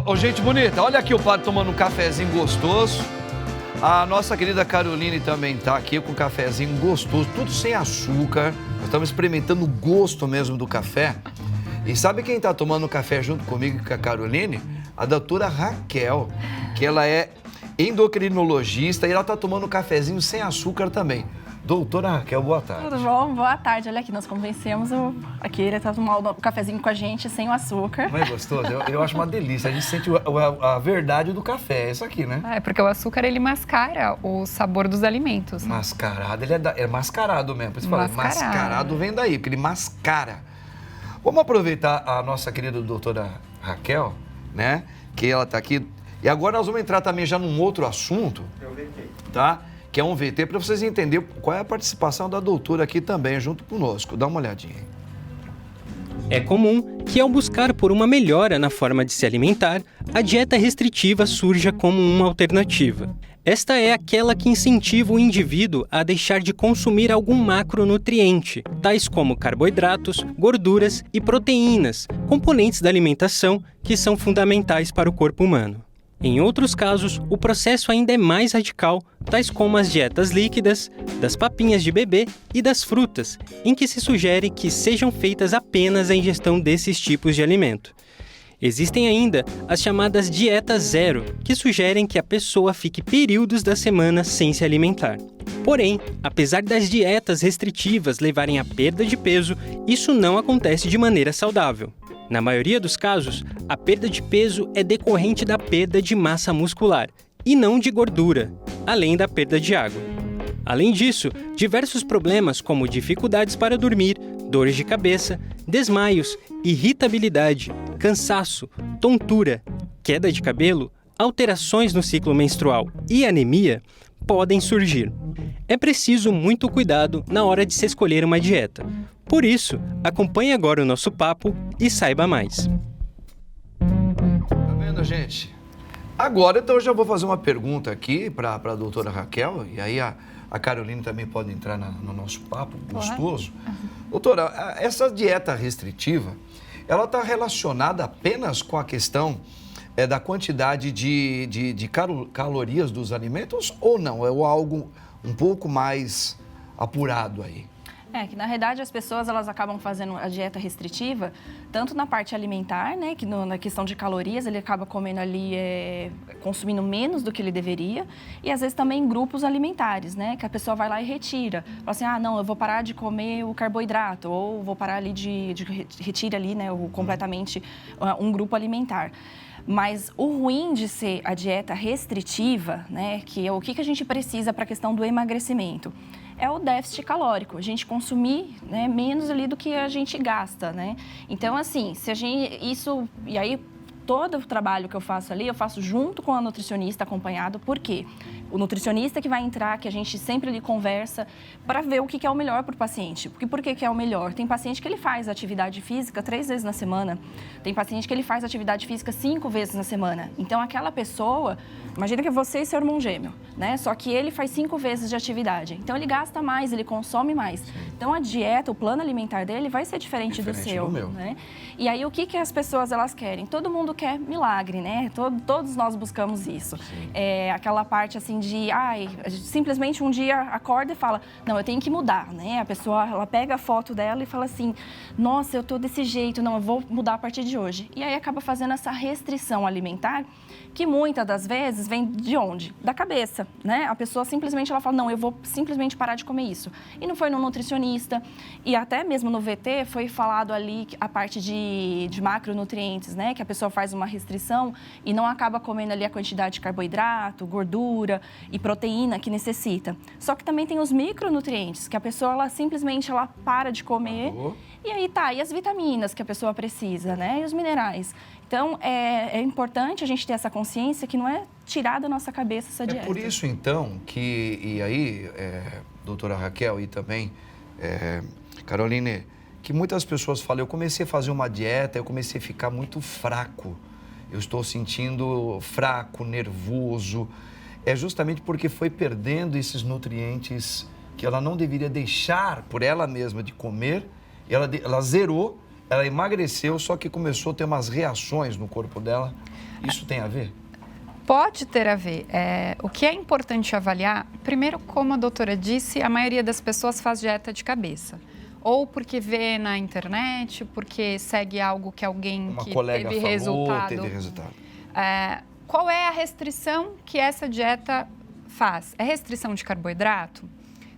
Ô, gente bonita, olha aqui o padre tomando um cafezinho gostoso. A nossa querida Caroline também tá aqui com um cafezinho gostoso, tudo sem açúcar. Nós estamos experimentando o gosto mesmo do café. E sabe quem tá tomando café junto comigo e com a Caroline? A doutora Raquel, que ela é endocrinologista e ela tá tomando um cafezinho sem açúcar também. Doutora Raquel, boa tarde. Tudo bom? Boa tarde. Olha aqui, nós convencemos a Keira a tomar o cafezinho com a gente sem o açúcar. Não é gostoso? Eu acho uma delícia. A gente sente a verdade do café. É isso aqui, né? É porque o açúcar, ele mascara o sabor dos alimentos. Mascarado, ele é mascarado mesmo. Por isso fala, mascarado vem daí, porque ele mascara. Vamos aproveitar a nossa querida doutora Raquel, né? Que ela tá aqui. E agora nós vamos entrar também já num outro assunto. Tá? Que é um VT, para vocês entenderem qual é a participação da doutora aqui também, junto conosco. Dá uma olhadinha. É comum que, ao buscar por uma melhora na forma de se alimentar, a dieta restritiva surja como uma alternativa. Esta é aquela que incentiva o indivíduo a deixar de consumir algum macronutriente, tais como carboidratos, gorduras e proteínas, componentes da alimentação que são fundamentais para o corpo humano. Em outros casos, o processo ainda é mais radical, tais como as dietas líquidas, das papinhas de bebê e das frutas, em que se sugere que sejam feitas apenas a ingestão desses tipos de alimento. Existem ainda as chamadas dietas zero, que sugerem que a pessoa fique períodos da semana sem se alimentar. Porém, apesar das dietas restritivas levarem à perda de peso, isso não acontece de maneira saudável. Na maioria dos casos, a perda de peso é decorrente da perda de massa muscular, e não de gordura, além da perda de água. Além disso, diversos problemas como dificuldades para dormir, dores de cabeça, desmaios, irritabilidade, cansaço, tontura, queda de cabelo, alterações no ciclo menstrual e anemia podem surgir. É preciso muito cuidado na hora de se escolher uma dieta. Por isso, acompanhe agora o nosso papo e saiba mais. Tá vendo, gente? Agora, então, eu já vou fazer uma pergunta aqui para a doutora Raquel, e aí a Caroline também pode entrar no nosso papo gostoso. Doutora, essa dieta restritiva, ela está relacionada apenas com a questão da quantidade de calorias dos alimentos ou não? É algo um pouco mais apurado aí? Que na realidade as pessoas elas acabam fazendo a dieta restritiva, tanto na parte alimentar, né, que na questão de calorias, ele acaba comendo ali, consumindo menos do que ele deveria, e às vezes também em grupos alimentares, né, que a pessoa vai lá e retira. Fala assim, não, eu vou parar de comer o carboidrato, ou vou parar ali retira ali, né, completamente um grupo alimentar. Mas o ruim de ser a dieta restritiva, né, que é o que a gente precisa para a questão do emagrecimento, é o déficit calórico, a gente consumir, né, menos ali do que a gente gasta, né? Então, assim, e aí todo o trabalho que eu faço ali, eu faço junto com a nutricionista acompanhado, por quê? O nutricionista que vai entrar, que a gente sempre ali conversa para ver o que é o melhor para o paciente. Por que é o melhor? Tem paciente que ele faz atividade física 3 vezes na semana, tem paciente que ele faz atividade física 5 vezes na semana. Então, aquela pessoa, imagina que é você e seu irmão gêmeo, né? Só que ele faz 5 vezes de atividade. Então, ele gasta mais, ele consome mais. Então, a dieta, o plano alimentar dele vai ser diferente do seu. Do meu. Né? E aí, o que as pessoas elas querem? Todo mundo quer milagre, né? Todos nós buscamos isso. Aquela parte, assim, simplesmente um dia acorda e fala, não, eu tenho que mudar, né? A pessoa, ela pega a foto dela e fala assim, nossa, eu tô desse jeito, não, eu vou mudar a partir de hoje. E aí acaba fazendo essa restrição alimentar, que muitas das vezes vem de onde? Da cabeça, né? A pessoa simplesmente, ela fala, não, eu vou simplesmente parar de comer isso. E não foi no nutricionista, e até mesmo no VT foi falado ali a parte de macronutrientes, né? Que a pessoa faz uma restrição e não acaba comendo ali a quantidade de carboidrato, gordura e proteína que necessita. Só que também tem os micronutrientes, que a pessoa, ela simplesmente, ela para de comer, e aí e as vitaminas que a pessoa precisa, né? E os minerais. Então, é importante a gente ter essa consciência que não é tirar da nossa cabeça essa dieta. É por isso, então, e aí, doutora Raquel e também, Caroline, que muitas pessoas falam, eu comecei a fazer uma dieta, eu comecei a ficar muito fraco, eu estou sentindo fraco, nervoso, é justamente porque foi perdendo esses nutrientes que ela não deveria deixar por ela mesma de comer, ela zerou ela emagreceu, só que começou a ter umas reações no corpo dela. Isso tem a ver? Pode ter a ver. O que é importante avaliar, primeiro, como a doutora disse, a maioria das pessoas faz dieta de cabeça. Ou porque vê na internet, porque segue algo que alguém Uma que colega teve falou, resultado. teve resultado. Qual é a restrição que essa dieta faz? É restrição de carboidrato?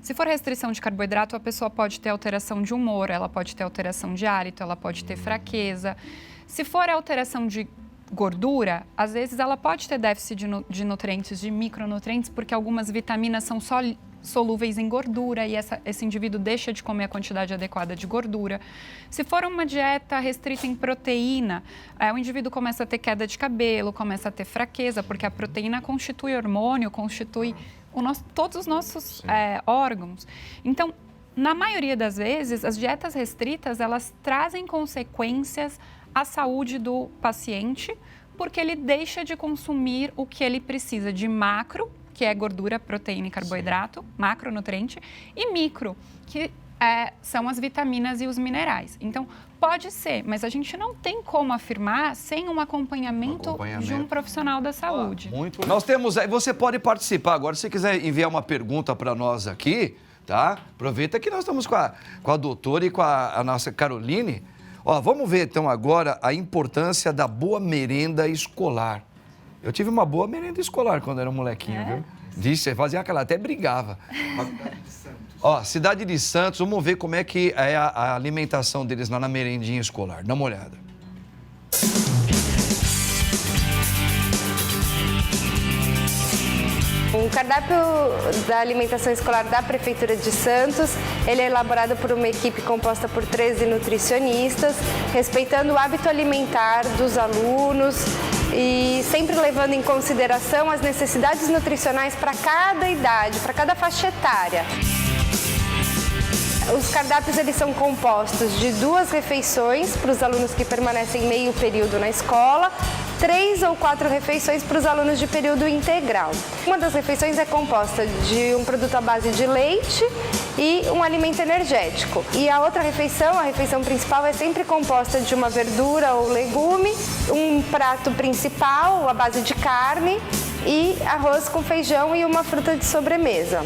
Se for restrição de carboidrato, a pessoa pode ter alteração de humor, ela pode ter alteração de hálito, ela pode ter fraqueza. Se for alteração de gordura, às vezes ela pode ter déficit de nutrientes, de micronutrientes, porque algumas vitaminas são só solúveis em gordura e esse indivíduo deixa de comer a quantidade adequada de gordura. Se for uma dieta restrita em proteína, o indivíduo começa a ter queda de cabelo, começa a ter fraqueza, porque a proteína constitui hormônio, constitui todos os nossos órgãos. Então, na maioria das vezes, as dietas restritas, elas trazem consequências à saúde do paciente, porque ele deixa de consumir o que ele precisa de macro, que é gordura, proteína e carboidrato, macronutriente, e micro, que são as vitaminas e os minerais. Então, pode ser, mas a gente não tem como afirmar sem um acompanhamento de um profissional da saúde. Muito. Nós temos aí, você pode participar agora, se você quiser enviar uma pergunta para nós aqui, tá? Aproveita que nós estamos com a doutora e com a nossa Caroline. Ó, vamos ver então agora a importância da boa merenda escolar. Eu tive uma boa merenda escolar quando era um molequinho, viu? Disse, fazia aquela, até brigava. Ó, Cidade de Santos, vamos ver como é que é a alimentação deles lá na merendinha escolar. Dá uma olhada. O cardápio da alimentação escolar da Prefeitura de Santos, ele é elaborado por uma equipe composta por 13 nutricionistas, respeitando o hábito alimentar dos alunos e sempre levando em consideração as necessidades nutricionais para cada idade, para cada faixa etária. Os cardápios eles são compostos de 2 refeições para os alunos que permanecem meio período na escola, 3 ou 4 refeições para os alunos de período integral. Uma das refeições é composta de um produto à base de leite e um alimento energético. E a outra refeição, a refeição principal, é sempre composta de uma verdura ou legume, um prato principal à base de carne e arroz com feijão e uma fruta de sobremesa.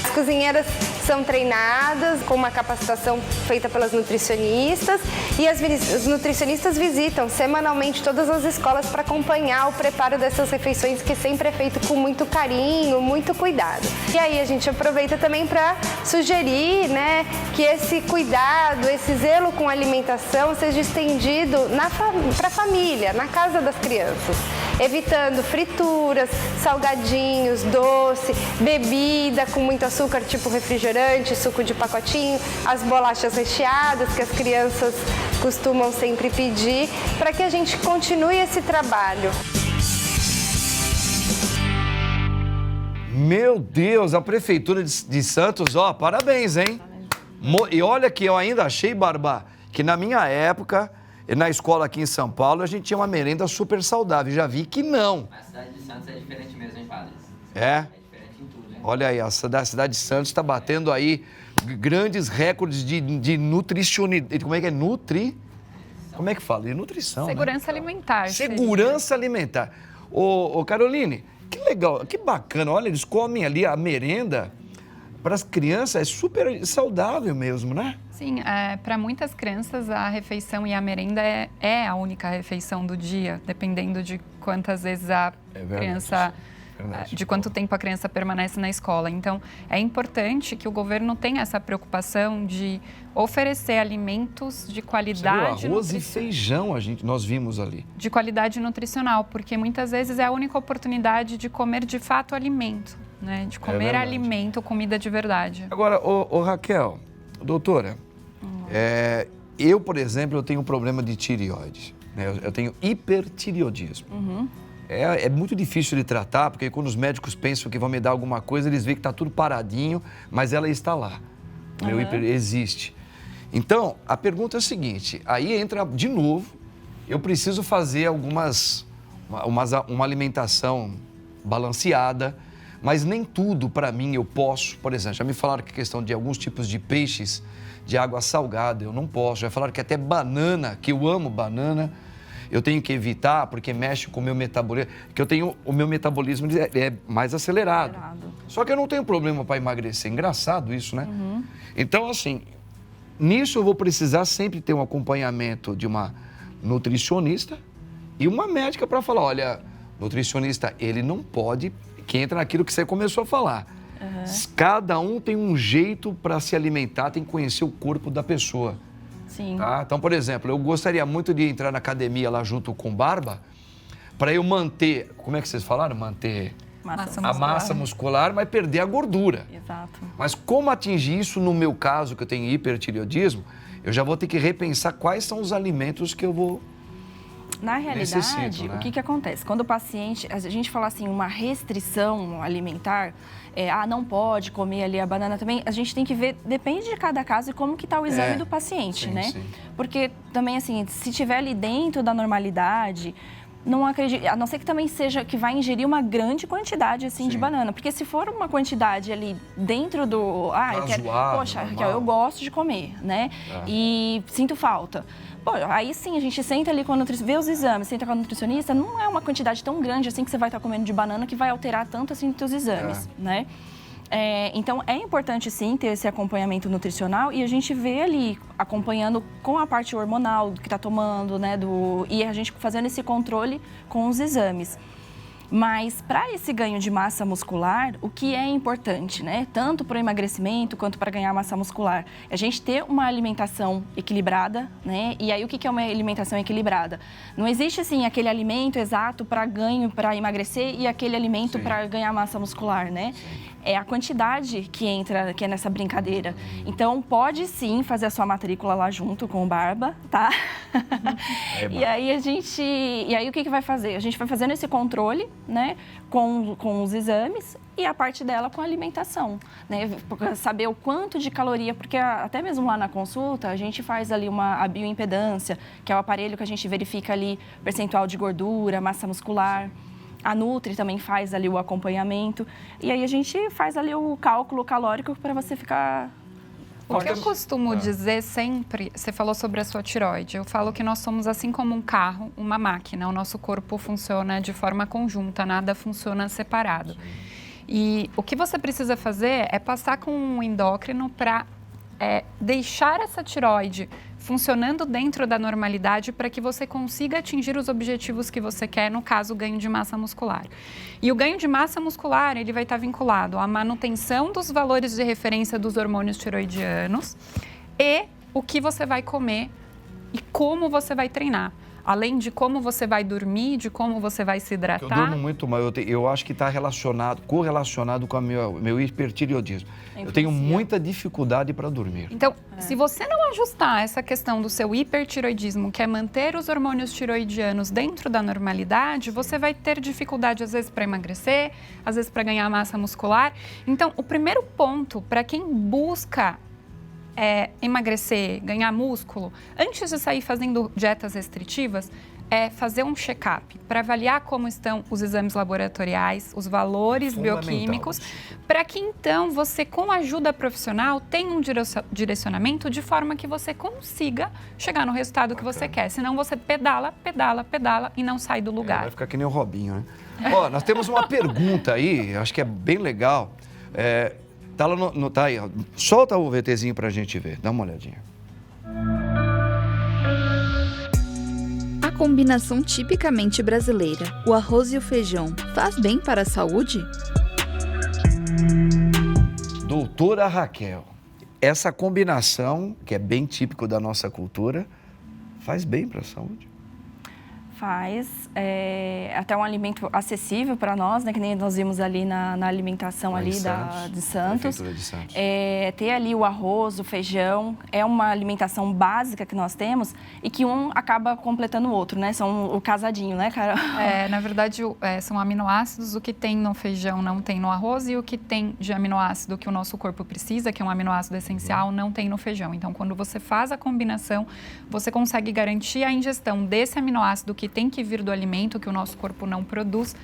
As cozinheiras são treinadas com uma capacitação feita pelas nutricionistas e os nutricionistas visitam semanalmente todas as escolas para acompanhar o preparo dessas refeições, que sempre é feito com muito carinho, muito cuidado. E aí a gente aproveita também para sugerir, né, que esse cuidado, esse zelo com a alimentação seja estendido para a família, na casa das crianças, evitando frituras, salgadinhos, doce, bebida com muito açúcar, tipo refrigerante, suco de pacotinho, as bolachas recheadas que as crianças costumam sempre pedir, para que a gente continue esse trabalho. Meu Deus, a Prefeitura de Santos, ó, parabéns, hein? E olha que eu ainda achei, Barba, que na minha época, na escola aqui em São Paulo, a gente tinha uma merenda super saudável. Já vi que não. A cidade de Santos é diferente mesmo, hein, padre? É? É diferente em tudo, hein? Olha aí, a cidade de Santos está batendo aí grandes recordes de nutricionismo. Como é que é? Como é que fala? De nutrição, Segurança né? alimentar. Segurança alimentar. Ô, Caroline, que legal, que bacana. Olha, eles comem ali a merenda para as crianças, é super saudável mesmo, né? Sim, para muitas crianças a refeição e a merenda é a única refeição do dia, dependendo de quantas vezes a criança, de quanto tempo a criança permanece na escola. Então, é importante que o governo tenha essa preocupação de oferecer alimentos de qualidade. Arroz e feijão nós vimos ali. De qualidade nutricional, porque muitas vezes é a única oportunidade de comer de fato alimento, né? De comer alimento, comida de verdade. Agora, ô Raquel, doutora, eu, por exemplo, eu tenho um problema de tireoide, né? Eu tenho hipertireoidismo. É muito difícil de tratar, porque quando os médicos pensam que vão me dar alguma coisa, eles veem que está tudo paradinho, mas ela está lá. Meu existe. Então, a pergunta é a seguinte, aí entra de novo, eu preciso fazer uma alimentação balanceada, Mas nem tudo, para mim, eu posso. Por exemplo, já me falaram que a questão de alguns tipos de peixes de água salgada, eu não posso. Já falaram que até banana, que eu amo banana, eu tenho que evitar porque mexe com o meu metabolismo, que o meu metabolismo é mais acelerado. Só que eu não tenho problema para emagrecer. Engraçado isso, né? Então, assim, nisso eu vou precisar sempre ter um acompanhamento de uma nutricionista e uma médica para falar, olha, nutricionista, ele não pode, que entra naquilo que você começou a falar. Cada um tem um jeito para se alimentar, tem que conhecer o corpo da pessoa. Sim. Tá? Então, por exemplo, eu gostaria muito de entrar na academia lá junto com o Barba, para eu manter, como é que vocês falaram? Manter a massa muscular, mas perder a gordura. Exato. Mas como atingir isso no meu caso, que eu tenho hipertireoidismo, eu já vou ter que repensar quais são os alimentos que eu vou... Na realidade, né? O que acontece? Quando o paciente, a gente fala assim, uma restrição alimentar, não pode comer ali a banana também, a gente tem que ver, depende de cada caso e como que está o exame do paciente, sim, né? Sim. Porque também, assim, se tiver ali dentro da normalidade, não acredito, a não ser que também seja que vai ingerir uma grande quantidade, assim, de banana. Porque se for uma quantidade ali dentro do... eu quero, poxa, Raquel, eu gosto de comer, né? E sinto falta. Pô, aí sim, a gente senta ali com a nutricionista, vê os exames, senta com a nutricionista, não é uma quantidade tão grande assim que você vai estar comendo de banana que vai alterar tanto assim os teus exames, né? Então, é importante sim ter esse acompanhamento nutricional e a gente vê ali, acompanhando com a parte hormonal do que está tomando, né? E a gente fazendo esse controle com os exames. Mas para esse ganho de massa muscular, o que é importante, né? Tanto para o emagrecimento quanto para ganhar massa muscular, é a gente ter uma alimentação equilibrada, né? E aí o que é uma alimentação equilibrada? Não existe assim aquele alimento exato para ganho, para emagrecer e aquele alimento para ganhar massa muscular, né? É a quantidade que entra, que é nessa brincadeira. Então, pode sim fazer a sua matrícula lá junto com o Barba, tá? E aí o que vai fazer? A gente vai fazendo esse controle, né, com os exames e a parte dela com a alimentação, né? Saber o quanto de caloria, porque até mesmo lá na consulta, a gente faz ali a bioimpedância, que é o aparelho que a gente verifica ali percentual de gordura, massa muscular. A Nutri também faz ali o acompanhamento. E aí a gente faz ali o cálculo calórico para você ficar... O que eu costumo dizer sempre, você falou sobre a sua tireoide, eu falo que nós somos assim como um carro, uma máquina, o nosso corpo funciona de forma conjunta, nada funciona separado. E o que você precisa fazer é passar com um endócrino para deixar essa tireoide funcionando dentro da normalidade para que você consiga atingir os objetivos que você quer, no caso, o ganho de massa muscular. E o ganho de massa muscular, ele vai estar vinculado à manutenção dos valores de referência dos hormônios tiroidianos e o que você vai comer e como você vai treinar. Além de como você vai dormir, de como você vai se hidratar. Eu durmo muito mal, eu acho que está correlacionado com o meu hipertireoidismo. Eu tenho muita dificuldade para dormir. Então, se você não ajustar essa questão do seu hipertireoidismo, que é manter os hormônios tiroidianos dentro da normalidade, você vai ter dificuldade, às vezes, para emagrecer, às vezes, para ganhar massa muscular. Então, o primeiro ponto para quem busca emagrecer, ganhar músculo, antes de sair fazendo dietas restritivas, é fazer um check-up para avaliar como estão os exames laboratoriais, os valores bioquímicos, para que então você, com a ajuda profissional, tenha um direcionamento de forma que você consiga chegar no resultado que você quer. Senão você pedala e não sai do lugar. Vai ficar que nem o Robinho, né? Ó, nós temos uma pergunta aí, acho que é bem legal. Tá lá tá aí, ó. Solta o VTzinho pra gente ver, dá uma olhadinha. A combinação tipicamente brasileira, o arroz e o feijão, faz bem para a saúde? Doutora Raquel, essa combinação, que é bem típico da nossa cultura, faz bem para a saúde? Faz, até um alimento acessível para nós, né? Que nem nós vimos ali na alimentação ali de Santos. Prefeitura de Santos. Ter ali o arroz, o feijão, é uma alimentação básica que nós temos e que um acaba completando o outro, né? São o casadinho, né, Carol? Na verdade, são aminoácidos, o que tem no feijão não tem no arroz e o que tem de aminoácido que o nosso corpo precisa, que é um aminoácido essencial, não tem no feijão. Então, quando você faz a combinação, você consegue garantir a ingestão desse aminoácido que tem que vir do alimento, que o nosso corpo não produz,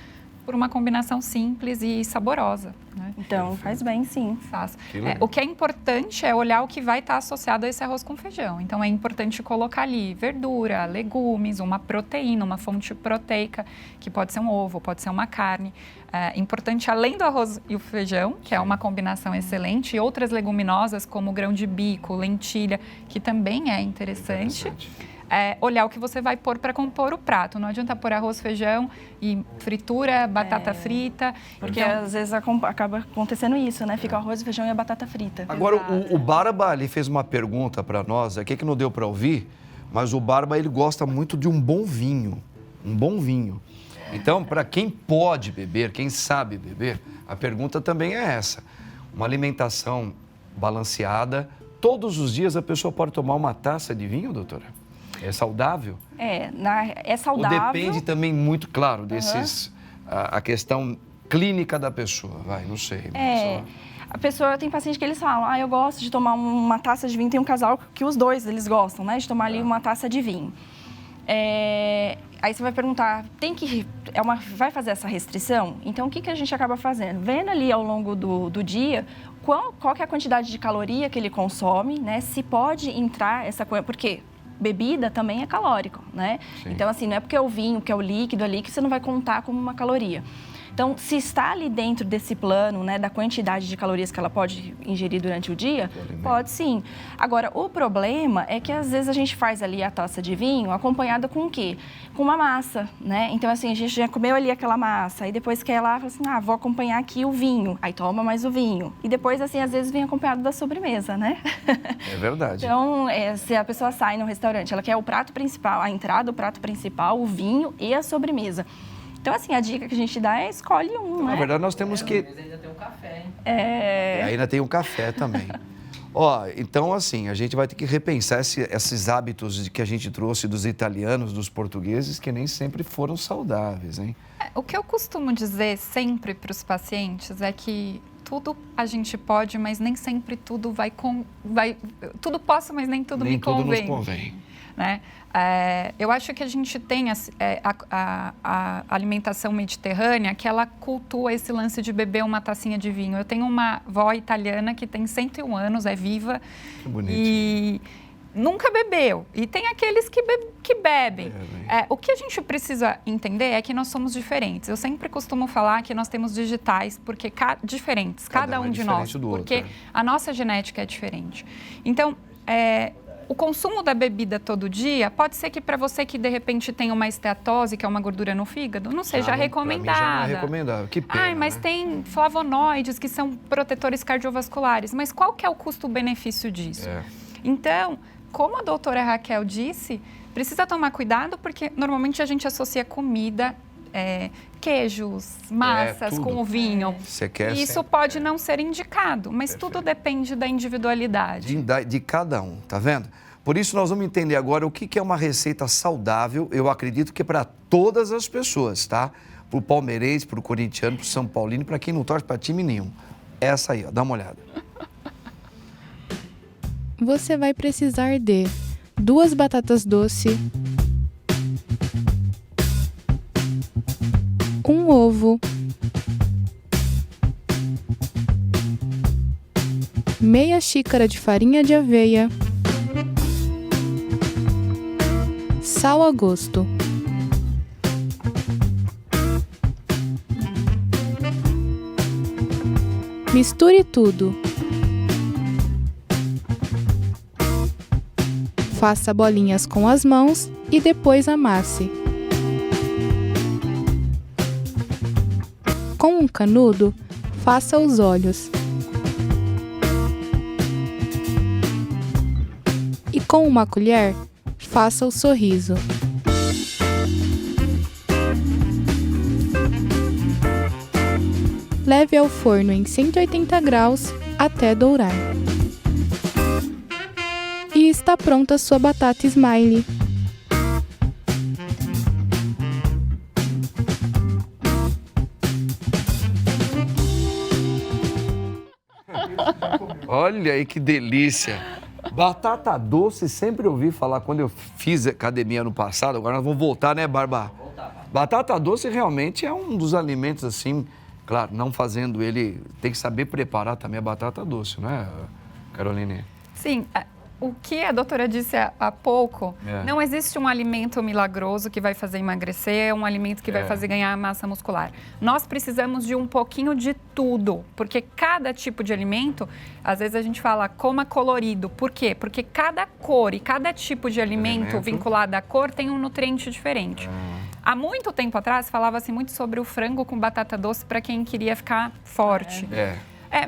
por uma combinação simples e saborosa, né? Então, faz bem, sim. Fácil. Que legal. O que é importante é olhar o que vai estar associado a esse arroz com feijão. Então, é importante colocar ali verdura, legumes, uma proteína, uma fonte proteica, que pode ser um ovo, pode ser uma carne. É importante, além do arroz e o feijão, que é uma combinação excelente, e outras leguminosas, como grão de bico, lentilha, que também é interessante. Olhar o que você vai pôr para compor o prato. Não adianta pôr arroz, feijão e fritura, batata frita. Porque às vezes acaba acontecendo isso, né? Fica o arroz, o feijão e a batata frita. Agora, o Barba ali fez uma pergunta para nós, aqui que não deu para ouvir, mas o Barba, ele gosta muito de um bom vinho. Um bom vinho. Então, para quem pode beber, quem sabe beber, a pergunta também é essa. Uma alimentação balanceada, todos os dias a pessoa pode tomar uma taça de vinho, doutora? É saudável? É saudável. Ou depende também muito, claro, desses... A questão clínica da pessoa, não sei. A pessoa tem paciente que eles falam, eu gosto de tomar uma taça de vinho. Tem um casal que os dois, eles gostam, né? De tomar ali uma taça de vinho. Aí você vai perguntar, vai fazer essa restrição? Então, o que a gente acaba fazendo? Vendo ali ao longo do dia, qual que é a quantidade de caloria que ele consome, né? Se pode entrar essa coisa, porque bebida também é calórico, né? Sim. Então, assim, não é porque é o vinho, que é o líquido ali, que você não vai contar como uma caloria. Então, se está ali dentro desse plano, né, da quantidade de calorias que ela pode ingerir durante o dia, pode sim. Agora, o problema é que às vezes a gente faz ali a taça de vinho acompanhada com o quê? Com uma massa, né? Então, assim, a gente já comeu ali aquela massa, aí depois quer lá, fala assim, vou acompanhar aqui o vinho, aí toma mais o vinho. E depois, assim, às vezes vem acompanhado da sobremesa, né? É verdade. Então, se a pessoa sai no restaurante, ela quer o prato principal, a entrada, o prato principal, o vinho e a sobremesa. Então, assim, a dica que a gente dá é escolhe um, né? Na verdade, nós temos que... Mas ainda tem um café, hein? Ainda tem um café também. Então, assim, a gente vai ter que repensar esses hábitos que a gente trouxe dos italianos, dos portugueses, que nem sempre foram saudáveis, hein? O que eu costumo dizer sempre para os pacientes é que tudo a gente pode, mas nem sempre tudo tudo posso, mas nem tudo me convém. Nem tudo nos convém. Né? Eu acho que a gente tem a alimentação mediterrânea que ela cultua esse lance de beber uma tacinha de vinho. Eu tenho uma avó italiana que tem 101 anos, é viva. Que bonito. E nunca bebeu. E tem aqueles que bebem. O que a gente precisa entender é que nós somos diferentes. Eu sempre costumo falar que nós temos digitais porque diferentes, cada um de nós. Porque a nossa genética é diferente. Então, o consumo da bebida todo dia pode ser que para você que de repente tem uma esteatose, que é uma gordura no fígado, não seja recomendada. Já não é recomendável. Que pena, mas né? tem flavonoides que são protetores cardiovasculares. Mas qual que é o custo-benefício disso? Então, como a doutora Raquel disse, precisa tomar cuidado porque normalmente a gente associa comida, queijos, massas com o vinho. E isso pode não ser indicado, mas tudo depende da individualidade. De cada um, tá vendo? Por isso nós vamos entender agora o que é uma receita saudável, eu acredito que é para todas as pessoas, tá? Para o palmeirense, para o corintiano, para o São Paulino, para quem não torce para time nenhum. Essa aí, dá uma olhada. Você vai precisar de 2 batatas doces, 1 ovo, meia xícara de farinha de aveia, sal a gosto. Misture tudo. Faça bolinhas com as mãos e depois amasse. Com um canudo, faça os olhos. E com uma colher, faça o sorriso. Leve ao forno em 180 graus até dourar. E está pronta a sua batata smiley. Olha aí que delícia. Batata doce, sempre ouvi falar quando eu fiz academia no passado. Agora nós vamos voltar, né, Barba? Voltar, Batata doce realmente é um dos alimentos, assim, claro, não fazendo ele... Tem que saber preparar também a batata doce, não é, Caroline? Sim, o que a doutora disse há pouco, não existe um alimento milagroso que vai fazer emagrecer, um alimento que vai fazer ganhar massa muscular. Nós precisamos de um pouquinho de tudo, porque cada tipo de alimento, às vezes a gente fala coma colorido. Por quê? Porque cada cor e cada tipo de alimento vinculado à cor tem um nutriente diferente. Há muito tempo atrás, falava-se muito sobre o frango com batata doce para quem queria ficar forte.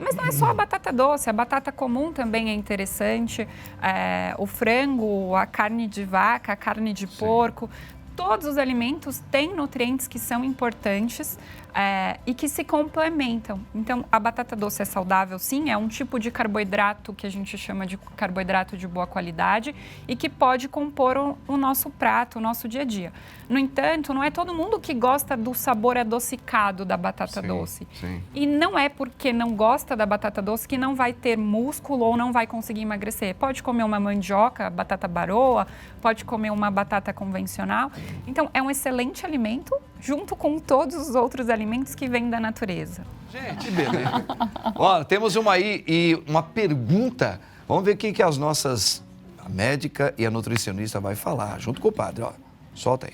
Mas não é só a batata doce, a batata comum também é interessante, o frango, a carne de vaca, a carne de porco, todos os alimentos têm nutrientes que são importantes e que se complementam. Então, a batata doce é saudável, sim, é um tipo de carboidrato que a gente chama de carboidrato de boa qualidade e que pode compor o nosso prato, o nosso dia a dia. No entanto, não é todo mundo que gosta do sabor adocicado da batata doce. E não é porque não gosta da batata doce que não vai ter músculo ou não vai conseguir emagrecer. Pode comer uma mandioca, batata baroa, pode comer uma batata convencional. Então, é um excelente alimento junto com todos os outros alimentos que vêm da natureza. Gente, beleza. Ó, temos uma aí e uma pergunta. Vamos ver o que as nossas... A médica e a nutricionista vai falar, junto com o padre. Ó, solta aí.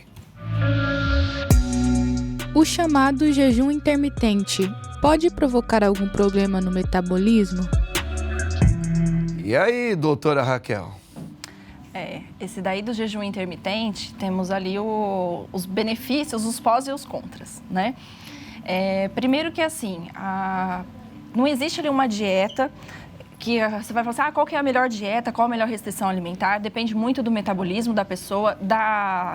O chamado jejum intermitente pode provocar algum problema no metabolismo? E aí, doutora Raquel? Esse daí do jejum intermitente, temos ali os benefícios, os pós e os contras, né? Primeiro que assim, não existe ali uma dieta que você vai falar assim, qual que é a melhor dieta, qual a melhor restrição alimentar, depende muito do metabolismo da pessoa,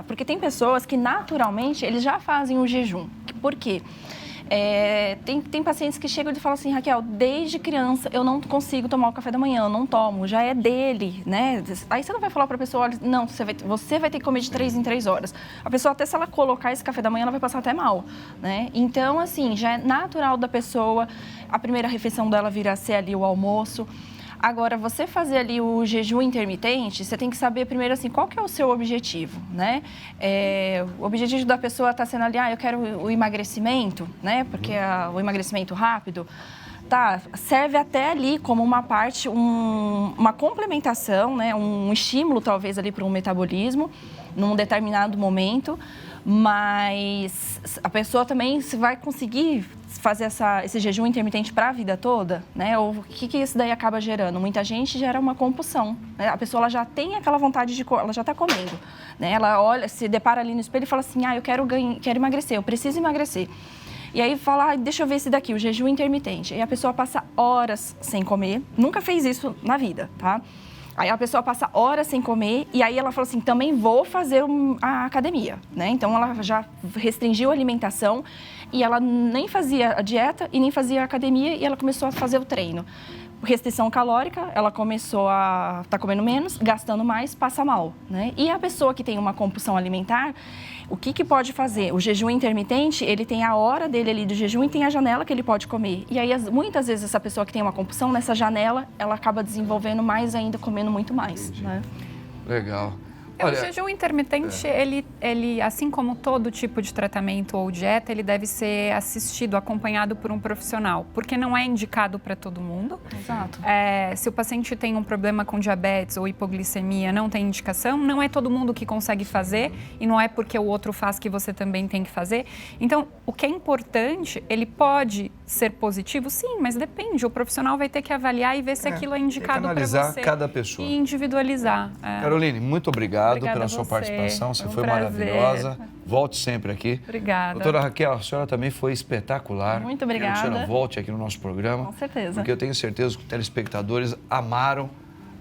porque tem pessoas que naturalmente eles já fazem o jejum. Por quê? Tem pacientes que chegam e falam assim, Raquel, desde criança eu não consigo tomar o café da manhã, eu não tomo, já é dele, né? Aí você não vai falar para a pessoa, olha, não, você vai ter que comer de 3 em 3 horas. A pessoa, até se ela colocar esse café da manhã, ela vai passar até mal, né? Então, assim, já é natural da pessoa, a primeira refeição dela vir a ser ali o almoço. Agora, você fazer ali o jejum intermitente, você tem que saber primeiro assim, qual que é o seu objetivo, né? O objetivo da pessoa está sendo ali, eu quero o emagrecimento, né? Porque o emagrecimento rápido, serve até ali como uma parte, uma complementação, né? Um estímulo talvez ali para um metabolismo, num determinado momento, mas a pessoa também vai conseguir fazer esse jejum intermitente para a vida toda, né? Ou o que isso daí acaba gerando? Muita gente gera uma compulsão, né? A pessoa ela já tem aquela vontade de ela já está comendo, né? Ela olha, se depara ali no espelho e fala assim, eu quero emagrecer, eu preciso emagrecer. E aí fala, deixa eu ver esse daqui, o jejum intermitente. E a pessoa passa horas sem comer, nunca fez isso na vida, tá? Aí a pessoa passa horas sem comer e aí ela fala assim, também vou fazer a academia, né? Então ela já restringiu a alimentação e ela nem fazia a dieta e nem fazia a academia e ela começou a fazer o treino. Restrição calórica, ela começou a estar comendo menos, gastando mais, passa mal, né? E a pessoa que tem uma compulsão alimentar, o que pode fazer? O jejum intermitente, ele tem a hora dele ali do jejum e tem a janela que ele pode comer. E aí, muitas vezes, essa pessoa que tem uma compulsão, nessa janela, ela acaba desenvolvendo mais ainda, comendo muito mais, né? Legal. O jejum intermitente, ele, assim como todo tipo de tratamento ou dieta, ele deve ser assistido, acompanhado por um profissional, porque não é indicado para todo mundo. Exato. Se o paciente tem um problema com diabetes ou hipoglicemia, não tem indicação, não é todo mundo que consegue fazer e não é porque o outro faz que você também tem que fazer. Então, o que é importante, ele pode ser positivo, sim, mas depende. O profissional vai ter que avaliar e ver se aquilo é indicado para você. Analisar cada pessoa. E individualizar. Caroline, muito obrigado pela sua participação, você foi maravilhosa. Volte sempre aqui. Obrigada. Doutora Raquel, a senhora também foi espetacular. Muito obrigada. Quero que a senhora volte aqui no nosso programa. Com certeza. Porque eu tenho certeza que os telespectadores amaram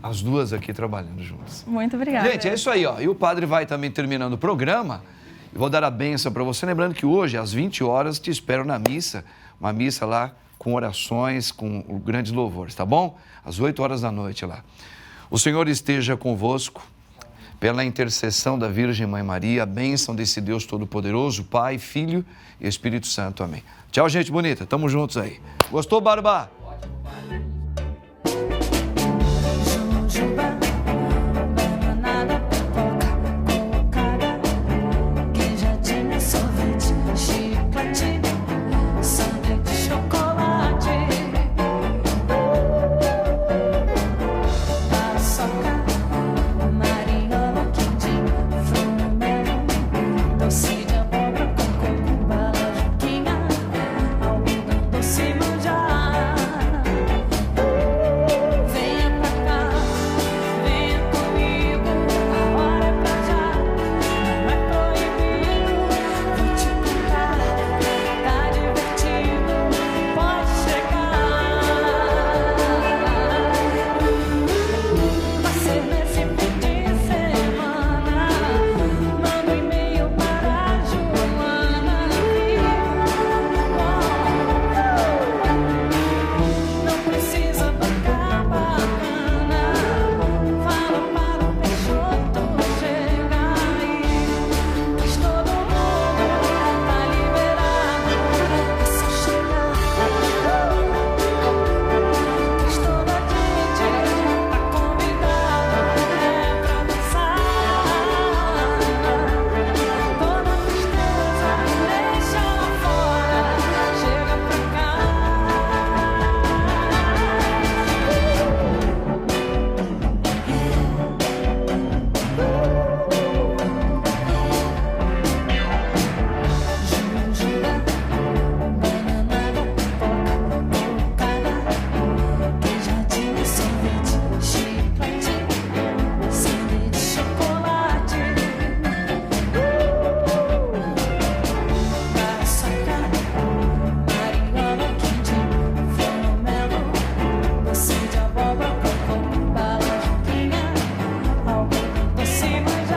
as duas aqui trabalhando juntas. Muito obrigada. Gente, é isso aí, ó. E o padre vai também terminando o programa. Eu vou dar a bênção para você. Lembrando que hoje, às 20 horas, te espero na missa. Uma missa lá com orações, com grandes louvores, tá bom? Às 8 horas da noite lá. O Senhor esteja convosco. Pela intercessão da Virgem Mãe Maria, a bênção desse Deus Todo-Poderoso, Pai, Filho e Espírito Santo. Amém. Tchau, gente bonita. Tamo juntos aí. Gostou, Barba?